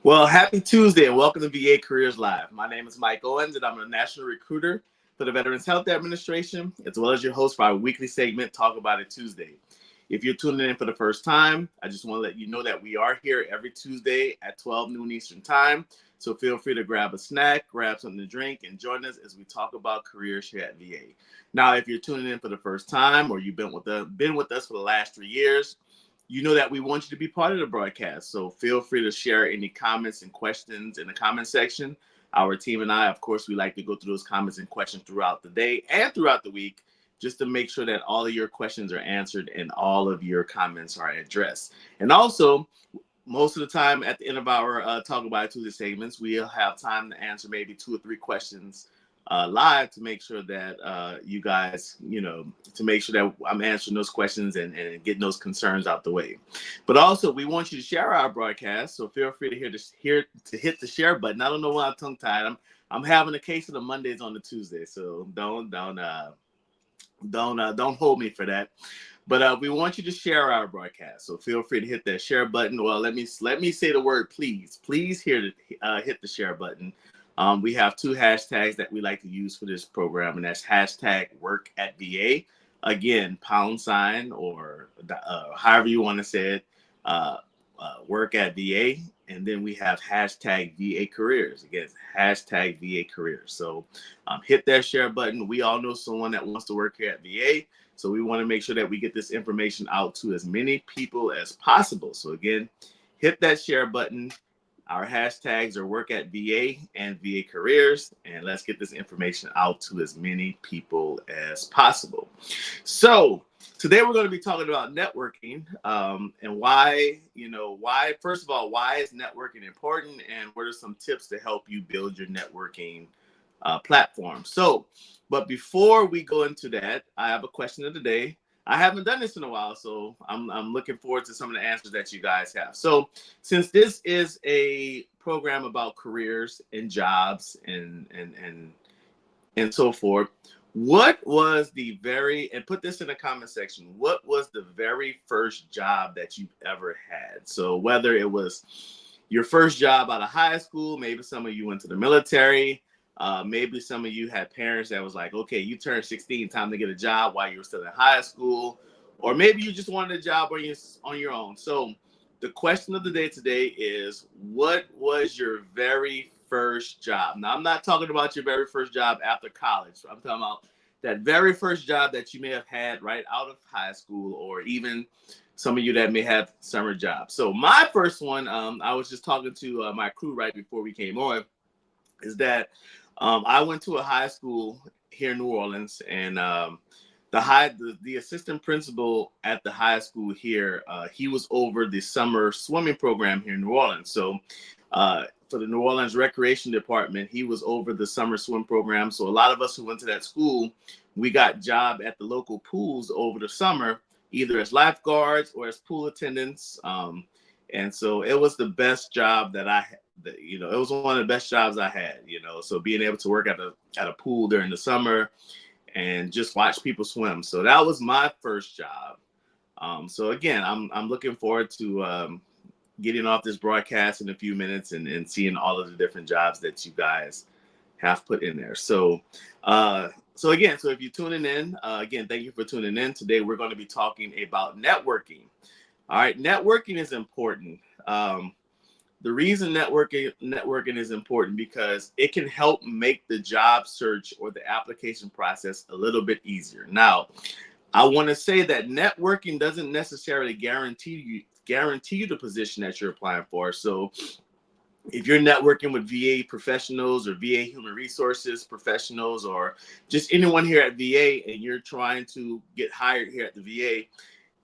Well, happy Tuesday and welcome to VA Careers Live. My name is Mike Owens and I'm a national recruiter for the Veterans Health Administration, as well as your host for our weekly segment, Talk About It Tuesday. If you're tuning in for the first time, I just want to let you know that we are here every Tuesday at 12 noon Eastern Time. So feel free to grab a snack, grab something to drink, and join us as we talk about careers here at VA. Now, if you're tuning in for the first time or you've been with us for the last 3 years, you know that we want you to be part of the broadcast. So feel free to share any comments and questions in the comment section. Our team and I, of course, we like to go through those comments and questions throughout the day and throughout the week just to make sure that all of your questions are answered and all of your comments are addressed. And also, most of the time at the end of our Talk About It Tuesday segments, we'll have time to answer maybe 2 or 3 questions live to make sure that you guys, to make sure that I'm answering those questions and getting those concerns out the way. But also, we want you to share our broadcast, so feel free to hit the share button. I don't know why I'm tongue tied. I'm having a case of the Mondays on the Tuesday, so don't hold me for that. But we want you to share our broadcast, so feel free to hit that share button. Well, let me say the word please. Please hit the share button. We have 2 hashtags that we like to use for this program, and that's hashtag work at VA. Again, pound sign or however you want to say it, uh, work at VA. And then we have hashtag VA careers. Again, hashtag VA careers. So hit that share button. We all know someone that wants to work here at VA. So we want to make sure that we get this information out to as many people as possible. So again, hit that share button. Our hashtags are work at VA and VA careers, and let's get this information out to as many people as possible. So today we're going to be talking about networking and first of all, why is networking important and what are some tips to help you build your networking platform. But before we go into that, I have a question of the day. I haven't done this in a while, so I'm looking forward to some of the answers that you guys have. So, since this is a program about careers and jobs and so forth, what was the very and put this in the comment section. What was the very first job that you've ever had? So whether it was your first job out of high school, maybe some of you went to the military, maybe some of you had parents that was like, okay, you turned 16, time to get a job while you were still in high school, or maybe you just wanted a job on your own. So the question of the day today is, what was your very first job? Now, I'm not talking about your very first job after college. I'm talking about that very first job that you may have had right out of high school, or even some of you that may have summer jobs. So my first one, I was just talking to my crew right before we came on, is that I went to a high school here in New Orleans, and the assistant principal at the high school here, he was over the summer swimming program here in New Orleans. So for the New Orleans Recreation Department, he was over the summer swim program. So a lot of us who went to that school, we got job at the local pools over the summer, either as lifeguards or as pool attendants. And so it was the best job it was one of the best jobs I had. So being able to work at a pool during the summer and just watch people swim. So that was my first job. So again, I'm looking forward to getting off this broadcast in a few minutes and seeing all of the different jobs that you guys have put in there. So again, so if you're tuning in, again, thank you for tuning in. Today we're going to be talking about networking. All right, networking is important. The reason networking is important because it can help make the job search or the application process a little bit easier. Now, I want to say that networking doesn't necessarily guarantee you the position that you're applying for. So if you're networking with VA professionals or VA human resources professionals or just anyone here at VA and you're trying to get hired here at the VA,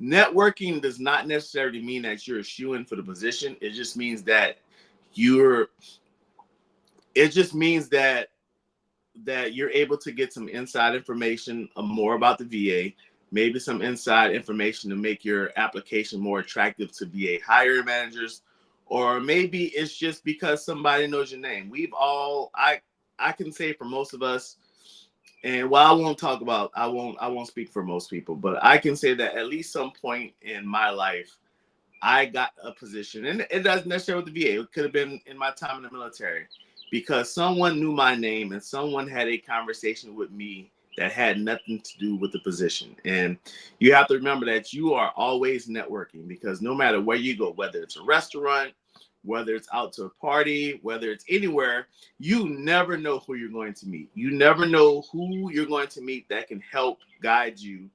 networking does not necessarily mean that you're a shoo-in for the position. You're it just means that you're able to get some inside information more about the VA, maybe some inside information to make your application more attractive to VA hiring managers, or maybe it's just because somebody knows your name. I can say for most of us, and while I won't speak for most people, but I can say that at least some point in my life, I got a position, and it doesn't necessarily with the VA. It could have been in my time in the military, because someone knew my name and someone had a conversation with me that had nothing to do with the position. And you have to remember that you are always networking, because no matter where you go, whether it's a restaurant, whether it's out to a party, whether it's anywhere, you never know who you're going to meet. You never know who you're going to meet that can help guide you,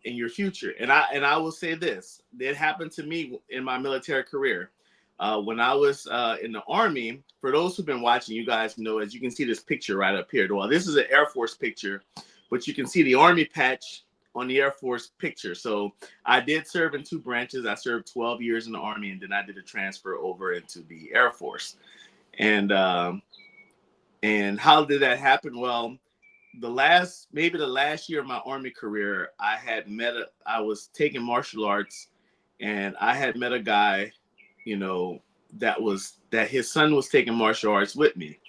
in your future. And I will say this: it happened to me in my military career. When I was in the Army, for those who've been watching, you guys know, as you can see this picture right up here. Well, this is an Air Force picture, but you can see the Army patch on the Air Force picture. So I did serve in two branches. I served 12 years in the Army, and then I did a transfer over into the Air Force. And how did that happen? Well, maybe the last year of my Army career, I was taking martial arts, and I had met a guy, you know, that his son was taking martial arts with me.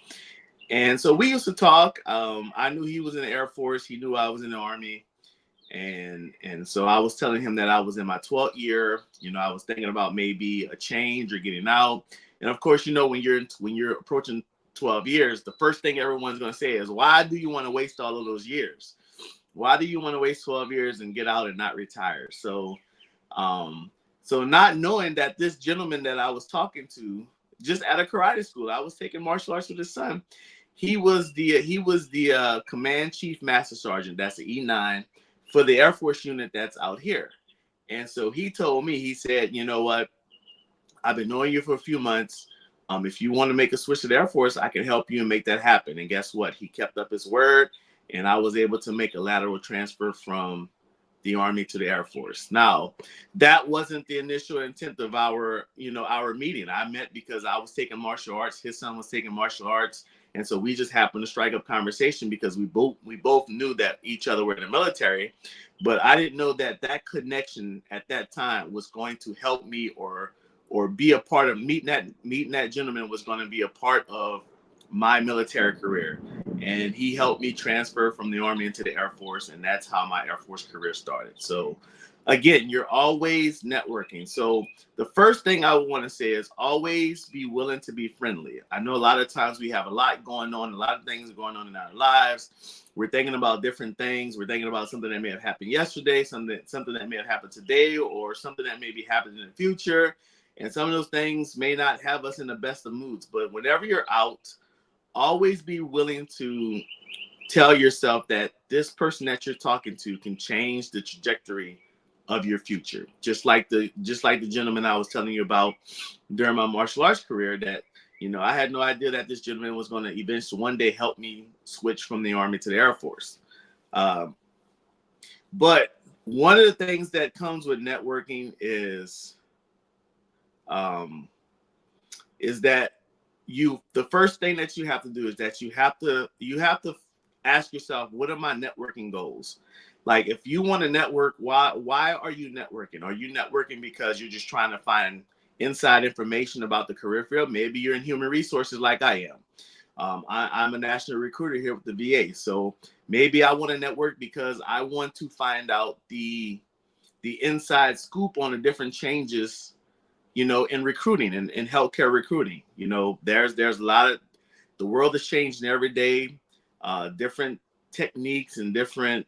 And so we used to talk. I knew he was in the Air Force. He knew I was in the Army. And so I was telling him that I was in my 12th year. I was thinking about maybe a change or getting out. And of course, when you're approaching 12 years, the first thing everyone's going to say is, why do you want to waste all of those years? Why do you want to waste 12 years and get out and not retire? So not knowing that this gentleman that I was talking to, just at a karate school, I was taking martial arts with his son. He was the command chief master sergeant. That's the E9 for the Air Force unit that's out here. And so he told me, he said, you know what? I've been knowing you for a few months. If you want to make a switch to the Air Force, I can help you and make that happen. And guess what? He kept up his word, and I was able to make a lateral transfer from the Army to the Air Force. Now, that wasn't the initial intent of our meeting. I met because I was taking martial arts. His son was taking martial arts. And so we just happened to strike up conversation because we both knew that each other were in the military. But I didn't know that that connection at that time was going to help me, or be a part of meeting that gentleman was going to be a part of my military career. And he helped me transfer from the Army into the Air Force, and that's how my Air Force career started. So again, you're always networking. So the first thing I would want to say is always be willing to be friendly. I know a lot of times we have a lot going on, a lot of things going on in our lives. We're thinking about different things. We're thinking about something that may have happened yesterday, something that may have happened today, or something that may be happening in the future. And some of those things may not have us in the best of moods. But whenever you're out, always be willing to tell yourself that this person that you're talking to can change the trajectory of your future. Just like the gentleman I was telling you about during my martial arts career, that I had no idea that this gentleman was going to eventually one day help me switch from the Army to the Air Force. Um, but one of the things that comes with networking um, is that the first thing that you have to do is that you have to ask yourself, what are my networking goals? Like, if you want to network, why are you networking? Are you networking because you're just trying to find inside information about the career field? Maybe you're in human resources like I am. I'm a national recruiter here with the VA, so maybe I want to network because I want to find out the inside scoop on the different changes, in recruiting and in healthcare recruiting. There's a lot of, the world is changing every day. Different techniques and different,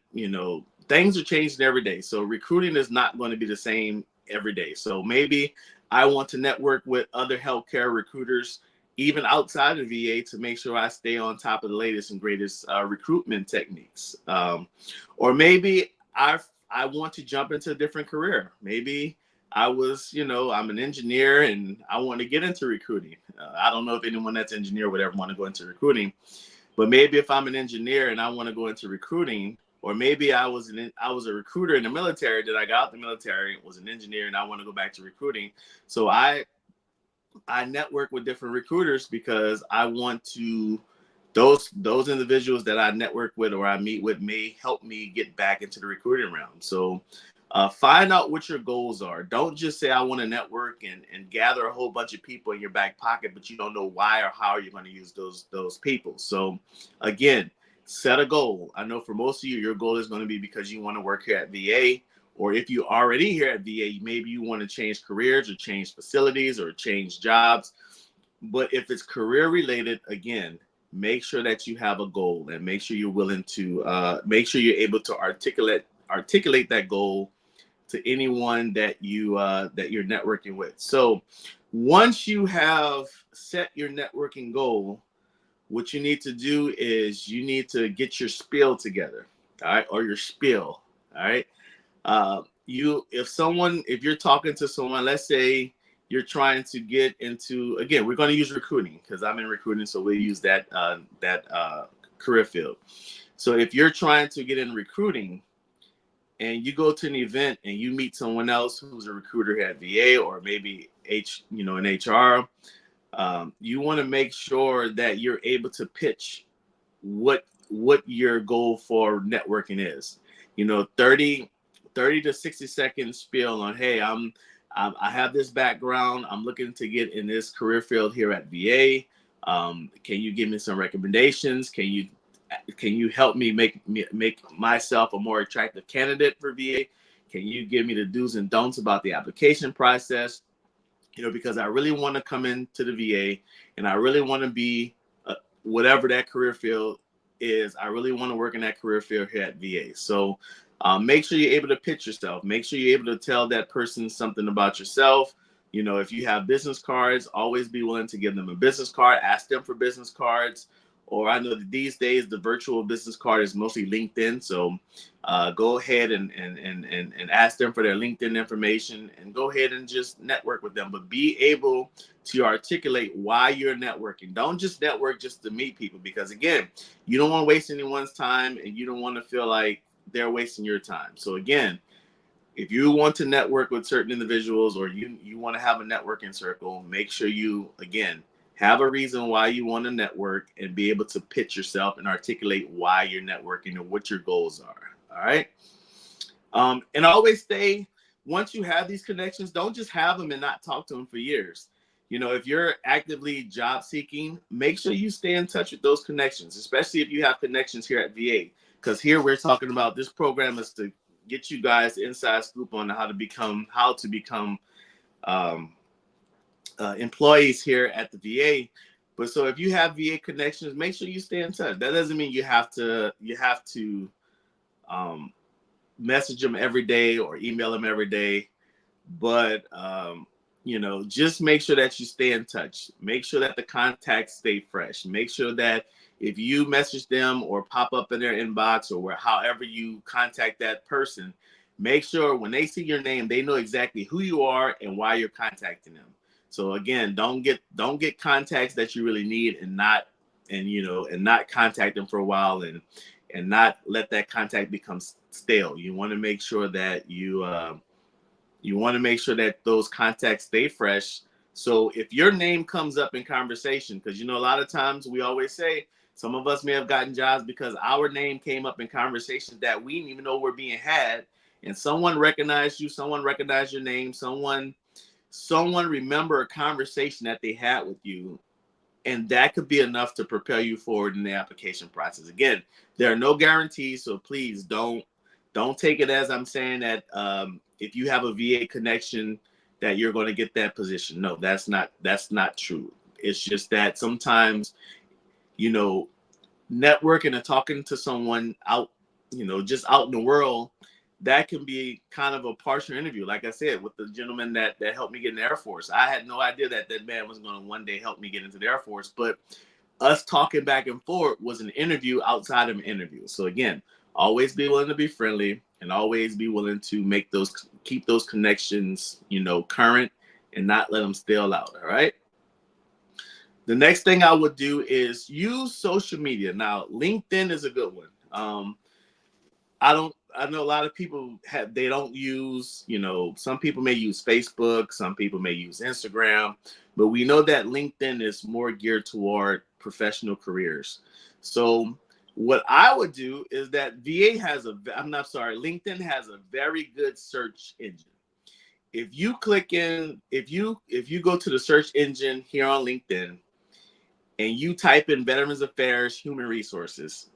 things are changing every day. So recruiting is not going to be the same every day. So maybe I want to network with other healthcare recruiters, even outside of VA, to make sure I stay on top of the latest and greatest recruitment techniques. Or maybe I want to jump into a different career. Maybe I'm an engineer and I want to get into recruiting. I don't know if anyone that's an engineer would ever want to go into recruiting, but maybe if I'm an engineer and I want to go into recruiting, or maybe I was a recruiter in the military, that I got out the military, was an engineer, and I want to go back to recruiting. So I network with different recruiters because I want to, those individuals that I network with or I meet with may help me get back into the recruiting realm. So find out what your goals are. Don't just say I want to network and gather a whole bunch of people in your back pocket, but you don't know why or how you're going to use those people. So again, set a goal. I know for most of you, your goal is going to be because you want to work here at VA, or if you're already here at VA, maybe you want to change careers or change facilities or change jobs. But if it's career related, again, make sure that you have a goal and make sure you're willing to make sure you're able to articulate that goal to anyone that you're networking with. So once you have set your networking goal, what you need to do is you need to get your spiel together, all right, or your spiel, all right. If you're talking to someone, let's say you're trying to get into, again, we're going to use recruiting because I'm in recruiting, so we'll use that career field. So if you're trying to get in recruiting and you go to an event and you meet someone else who's a recruiter at VA or maybe in HR, you want to make sure that you're able to pitch what your goal for networking is. 30 to 60 second spiel on, hey, I have this background, I'm looking to get in this career field here at VA. Can you give me some recommendations? Can you help me make myself a more attractive candidate for VA? Can you give me the do's and don'ts about the application process? Because I really want to come into the VA and I really want to be whatever that career field is. I really want to work in that career field here at VA. So make sure you're able to pitch yourself. Make sure you're able to tell that person something about yourself. If you have business cards, always be willing to give them a business card. Ask them for business cards. Or I know that these days the virtual business card is mostly LinkedIn. So go ahead and ask them for their LinkedIn information and go ahead and just network with them. But be able to articulate why you're networking. Don't just network just to meet people, because again, you don't want to waste anyone's time and you don't want to feel like they're wasting your time. So again, if you want to network with certain individuals or you want to have a networking circle, make sure you, again, have a reason why you want to network and be able to pitch yourself and articulate why you're networking and what your goals are. All right. And always once you have these connections, don't just have them and not talk to them for years. If you're actively job seeking, make sure you stay in touch with those connections, especially if you have connections here at VA. Because here we're talking about, this program is to get you guys the inside scoop on how to become employees here at the VA. But so if you have VA connections, make sure you stay in touch. That doesn't mean you have to message them every day or email them every day, but just make sure that you stay in touch. Make sure that the contacts stay fresh. Make sure that if you message them or pop up in their inbox or however you contact that person, make sure when they see your name, they know exactly who you are and why you're contacting them. So again, don't get contacts that you really need and not contact them for a while and not let that contact become stale. You want to make sure that you want to make sure that those contacts stay fresh. So if your name comes up in conversation, because a lot of times we always say some of us may have gotten jobs because our name came up in conversations that we didn't even know were being had, and someone recognized you, someone recognized your name, someone remember a conversation that they had with you, and that could be enough to propel you forward in the application process. Again, there are no guarantees, so please don't take it as I'm saying that if you have a VA connection that you're going to get that position. No, that's not true. It's just that sometimes, networking and talking to someone out, just out in the world, that can be kind of a partial interview. Like I said, with the gentleman that helped me get in the Air Force, I had no idea that man was going to one day help me get into the Air Force. But us talking back and forth was an interview outside of an interview. So again, always be willing to be friendly and always be willing to keep those connections, current and not let them stale out. All right. The next thing I would do is use social media. Now, LinkedIn is a good one. I know a lot of people they don't use, some people may use Facebook, some people may use Instagram, but we know that LinkedIn is more geared toward professional careers. So what I would do is that LinkedIn has a very good search engine. If you go to the search engine here on LinkedIn and you type in Veterans Affairs Human Resources,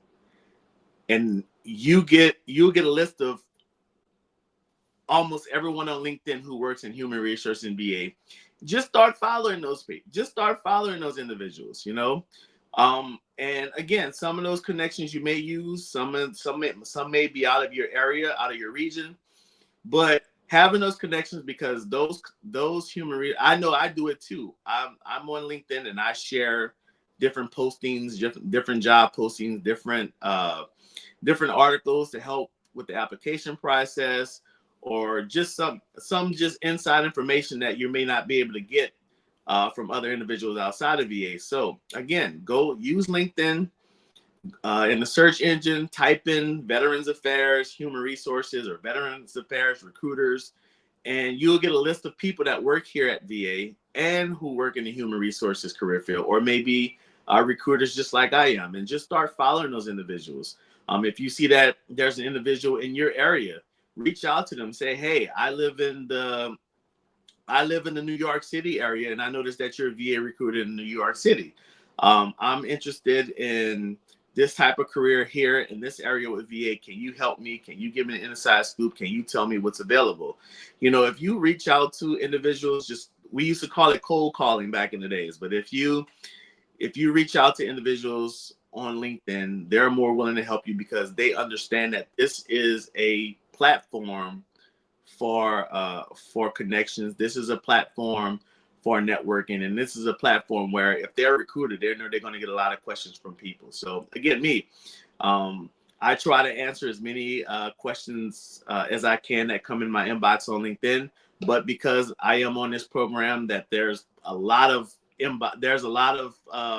and you'll get a list of almost everyone on LinkedIn who works in human resource and VA. Just start following those people. Just start following those individuals, you know. And again, some of those connections you may use, some may be out of your area, out of your region, but having those connections, because those I know I do it too. I'm on LinkedIn and I share different postings, different job postings, different articles to help with the application process, or just some just inside information that you may not be able to get from other individuals outside of VA. So again, go use LinkedIn. In the search engine, type in Veterans Affairs, Human Resources, or Veterans Affairs Recruiters, and you'll get a list of people that work here at VA and who work in the human resources career field, or maybe recruiters just like I am, and just start following those individuals. If you see that there's an individual in your area, reach out to them. Say, hey, I live in the New York City area, and I noticed that you're a VA recruiter in New York City. I'm interested in this type of career here in this area with VA. Can you help me? Can you give me an inside scoop? Can you tell me what's available? You know, if you reach out to individuals, we used to call it cold calling back in the days, but if you reach out to individuals on LinkedIn, they're more willing to help you because they understand that this is a platform for connections. This is a platform for networking, and this is a platform where if they're recruited, they know they're going to get a lot of questions from people. So again, I try to answer as many questions as I can that come in my inbox on LinkedIn. But because I am on this program, that there's a lot of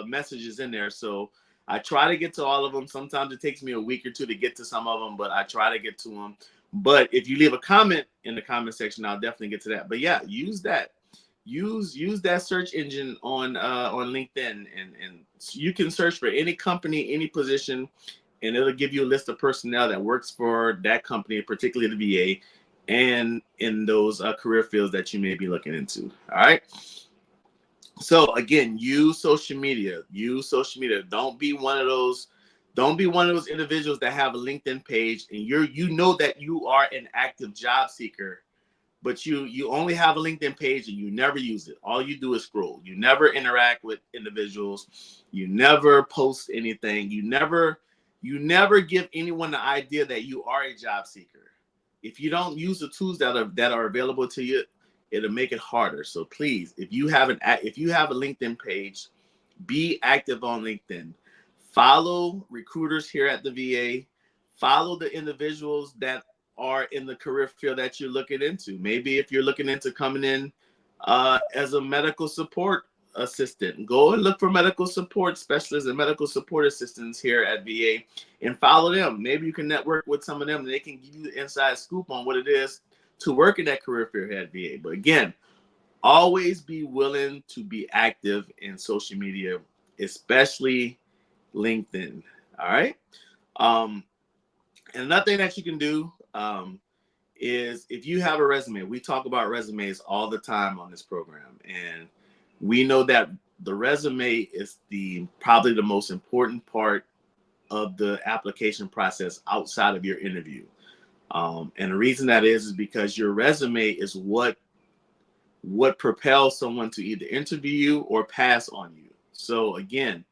messages in there, so I try to get to all of them. Sometimes it takes me a week or two to get to some of them, but I try to get to them. But if you leave a comment in the comment section, I'll definitely get to that. But yeah, use that search engine on LinkedIn, and you can search for any company, any position, and it'll give you a list of personnel that works for that company, particularly the VA, and in those career fields that you may be looking into. All right. So again, use social media. Don't be one of those individuals that have a LinkedIn page and you know that you are an active job seeker, but you only have a LinkedIn page and you never use it. All you do is scroll. You never interact with individuals. You never post anything. You never give anyone the idea that you are a job seeker. If you don't use the tools that are available to you, it'll make it harder. So please, if you have a LinkedIn page, be active on LinkedIn. Follow recruiters here at the VA. Follow the individuals that are in the career field that you're looking into. Maybe if you're looking into coming in as a medical support assistant, go and look for medical support specialists and medical support assistants here at VA and follow them. Maybe you can network with some of them and they can give you the inside scoop on what it is to work in that career field here at VA. But again, always be willing to be active in social media, especially LinkedIn. All right. And another thing that you can do is if you have a resume, we talk about resumes all the time on this program. And we know that the resume is probably the most important part of the application process outside of your interview. And the reason that is because your resume is what propels someone to either interview you or pass on you. So again,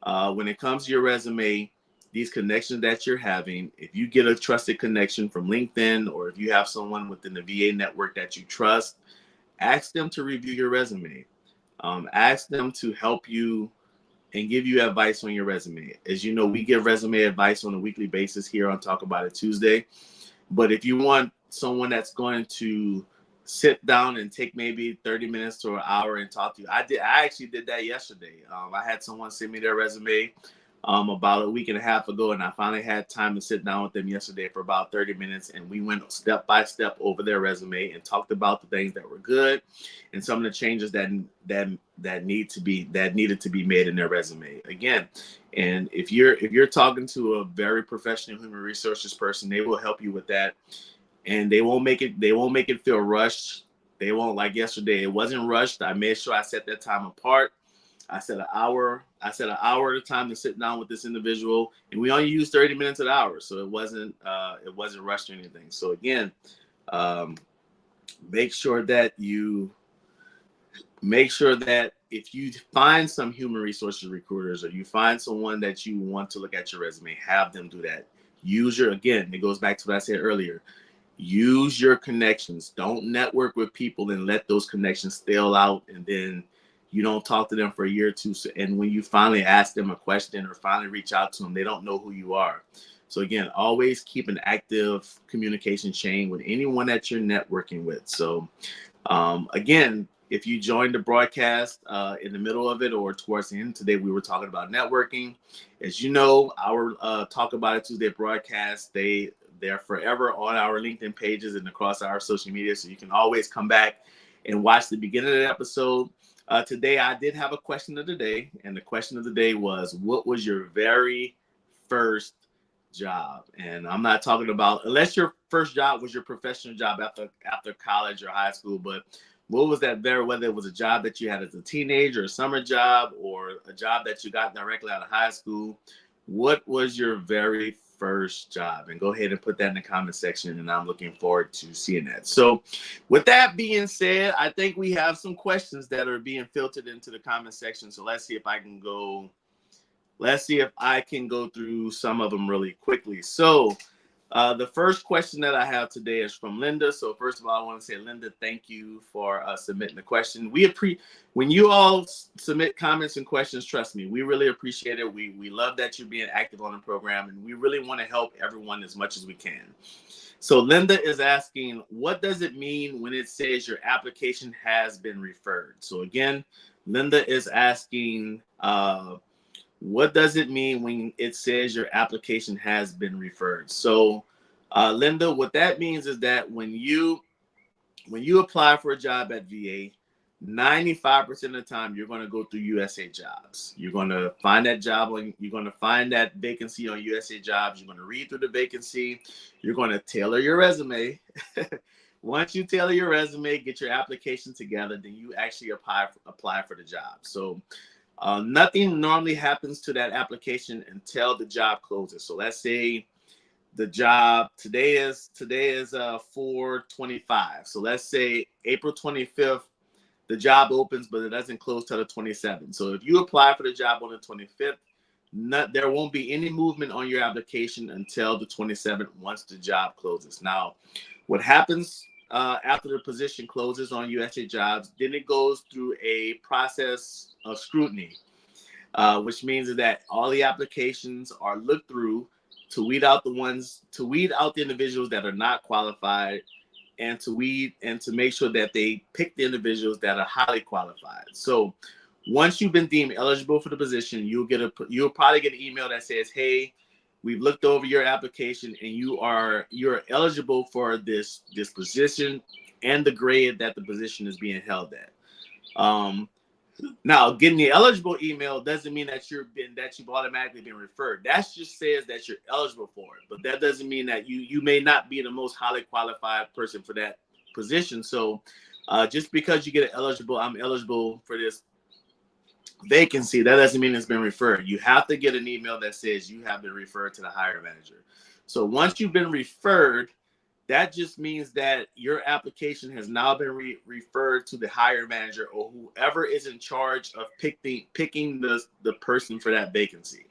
when it comes to your resume, these connections that you're having, if you get a trusted connection from LinkedIn, or if you have someone within the VA network that you trust, ask them to review your resume. Ask them to help you and give you advice on your resume. As you know, we give resume advice on a weekly basis here on Talk About It Tuesday. But if you want someone that's going to sit down and take maybe 30 minutes to an hour and talk to you, I actually did that yesterday. I had someone send me their resume about a week and a half ago, and I finally had time to sit down with them yesterday for about 30 minutes, and we went step by step over their resume and talked about the things that were good and some of the changes that needed to be made in their resume. Again, and if you're talking to a very professional human resources person, they will help you with that, and they won't make it feel rushed. They won't, like yesterday, it wasn't rushed. I made sure I set that time apart. I set an hour I said an hour at a time to sit down with this individual, and we only used 30 minutes an hour, so it wasn't rushed or anything. So again, um, make sure that you make sure that if you find some human resources recruiters, or you find someone that you want to look at your resume, have them do that. Use your, again, it goes back to what I said earlier. Use your connections. Don't network with people and let those connections stale out, and then you don't talk to them for a year or two. And when you finally ask them a question or finally reach out to them, they don't know who you are. So again, always keep an active communication chain with anyone that you're networking with. So again, if you joined the broadcast in the middle of it or towards the end today, we were talking about networking. As you know, our Talk About It Tuesday broadcast, they're forever on our LinkedIn pages and across our social media. So you can always come back and watch the beginning of the episode. Today, I did have a question of the day. And the question of the day was, what was your very first job? And I'm not talking about, unless your first job was your professional job after college or high school, but what was that very, whether it was a job that you had as a teenager, a summer job, or a job that you got directly out of high school? What was your very first job? And go ahead and put that in the comment section, and I'm looking forward to seeing that. So with that being said, I think we have some questions that are being filtered into the comment section. So let's see if I can go through some of them really quickly. So the first question that I have today is from Linda. So first of all, I want to say, Linda, thank you for submitting the question. When you all submit comments and questions, trust me, we really appreciate it. We love that you're being active on the program, and we really want to help everyone as much as we can. So Linda is asking, what does it mean when it says your application has been referred? So again, Linda is asking, what does it mean when it says your application has been referred? So, Linda, what that means is that when you apply for a job at VA, 95% of the time you're going to go through USA Jobs. You're going to find that you're going to find that vacancy on USA Jobs. You're going to read through the vacancy. You're going to tailor your resume. Once you tailor your resume, get your application together, then you actually apply for the job. So nothing normally happens to that application until the job closes. So let's say the job today is 4/25. So let's say April 25th, the job opens, but it doesn't close till the 27th. So if you apply for the job on the 25th, there won't be any movement on your application until the 27th once the job closes. Now, what happens after the position closes on USA Jobs, then it goes through a process of scrutiny, which means that all the applications are looked through to weed out the individuals that are not qualified, and to make sure that they pick the individuals that are highly qualified. So once you've been deemed eligible for the position, you'll probably get an email that says, hey, we've looked over your application and you're eligible for this position and the grade that the position is being held at. Now, getting the eligible email doesn't mean that you've automatically been referred. That just says that you're eligible for it, but that doesn't mean that you may not be the most highly qualified person for that position. So, just because you get I'm eligible for this vacancy, that doesn't mean it's been referred. You have to get an email that says you have been referred to the hiring manager. So once you've been referred, that just means that your application has now been referred to the hiring manager or whoever is in charge of picking the person for that vacancy.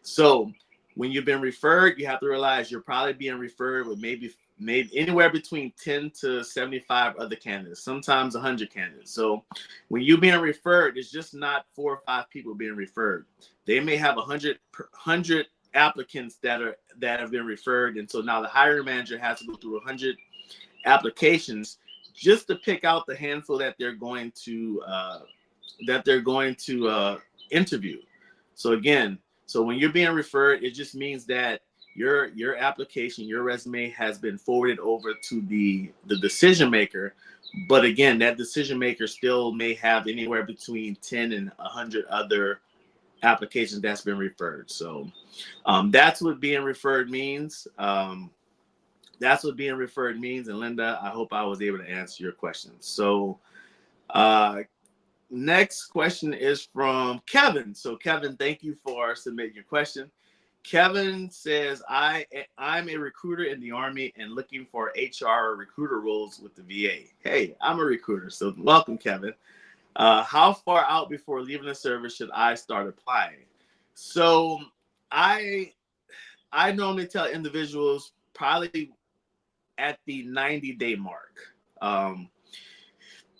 So when you've been referred, you have to realize you're probably being referred with maybe anywhere between 10 to 75 other candidates, sometimes 100 candidates. So when you're being referred, it's just not 4 or 5 people being referred. They may have 100 applicants that have been referred, and so now the hiring manager has to go through 100 applications just to pick out the handful that they're going to interview. So again, when you're being referred, it just means that your application, your resume has been forwarded over to the decision maker. But again, that decision maker still may have anywhere between 10 and 100 other applications that's been referred. So that's what being referred means. And Linda, I hope I was able to answer your question. So next question is from Kevin. So Kevin, thank you for submitting your question. Kevin says, I'm a recruiter in the Army and looking for HR recruiter roles with the VA. Hey, I'm a recruiter, so welcome, Kevin. How far out before leaving the service should I start applying? So I I normally tell individuals probably at the 90-day mark. Um,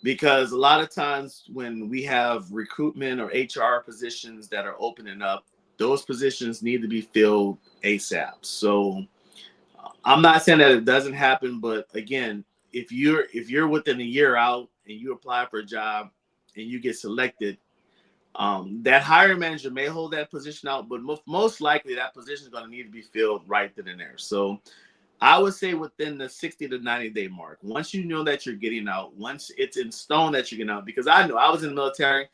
because a lot of times when we have recruitment or HR positions that are opening up, those positions need to be filled ASAP. So I'm not saying that it doesn't happen, but again, if you're within a year out and you apply for a job and you get selected, that hiring manager may hold that position out, but most likely that position is going to need to be filled right then and there. So I would say within the 60 to 90-day mark, once you know that you're getting out, once it's in stone that you're getting out, because I know I was in the military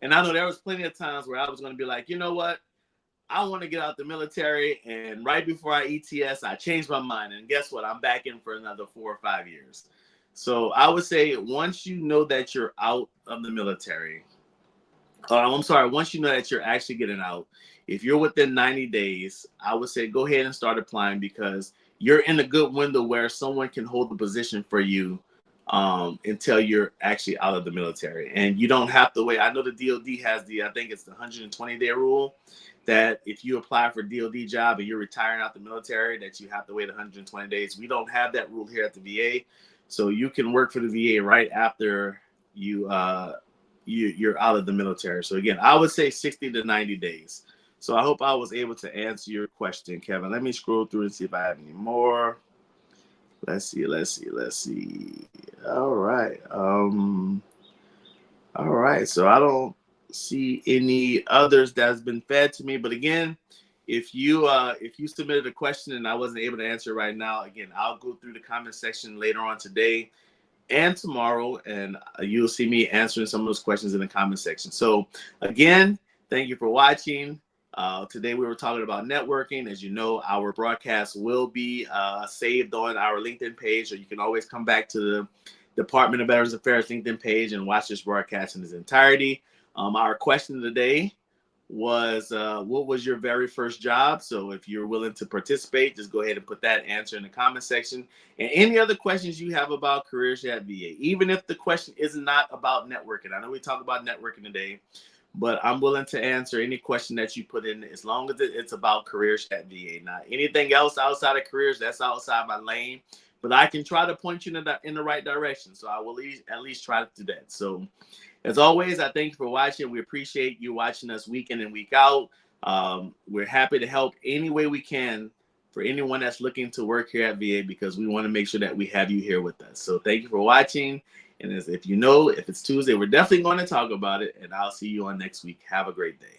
and I know there was plenty of times where I was going to be like, you know what? I want to get out the military. And right before I ETS, I changed my mind. And guess what? I'm back in for another 4 or 5 years. So I would say once you know that you're out of the military, I'm sorry, once you know that you're actually getting out, if you're within 90 days, I would say go ahead and start applying because you're in a good window where someone can hold the position for you until you're actually out of the military. And you don't have to wait. I know the DOD has I think it's the 120-day rule that if you apply for a DOD job and you're retiring out the military, that you have to wait 120 days. We don't have that rule here at the VA. So you can work for the VA right after you're out of the military. So again, I would say 60 to 90 days. So I hope I was able to answer your question, Kevin. Let me scroll through and see if I have any more. Let's see. All right. All right. So I don't see any others that's been fed to me. But again, if you submitted a question and I wasn't able to answer right now, again, I'll go through the comment section later on today and tomorrow, and you'll see me answering some of those questions in the comment section. So again, thank you for watching. Today we were talking about networking. As you know, our broadcast will be saved on our LinkedIn page, or you can always come back to the Department of Veterans Affairs LinkedIn page and watch this broadcast in its entirety. Our question today was what was your very first job? So if you're willing to participate, just go ahead and put that answer in the comment section. And any other questions you have about careers at VA, even if the question is not about networking. I know we talk about networking today, but I'm willing to answer any question that you put in as long as it's about careers at VA. Now, anything else outside of careers, that's outside my lane, but I can try to point you in the right direction. So I will at least try to do that. So as always, I thank you for watching. We appreciate you watching us week in and week out. We're happy to help any way we can for anyone that's looking to work here at VA because we want to make sure that we have you here with us. So thank you for watching. And if it's Tuesday, we're definitely going to talk about it. And I'll see you on next week. Have a great day.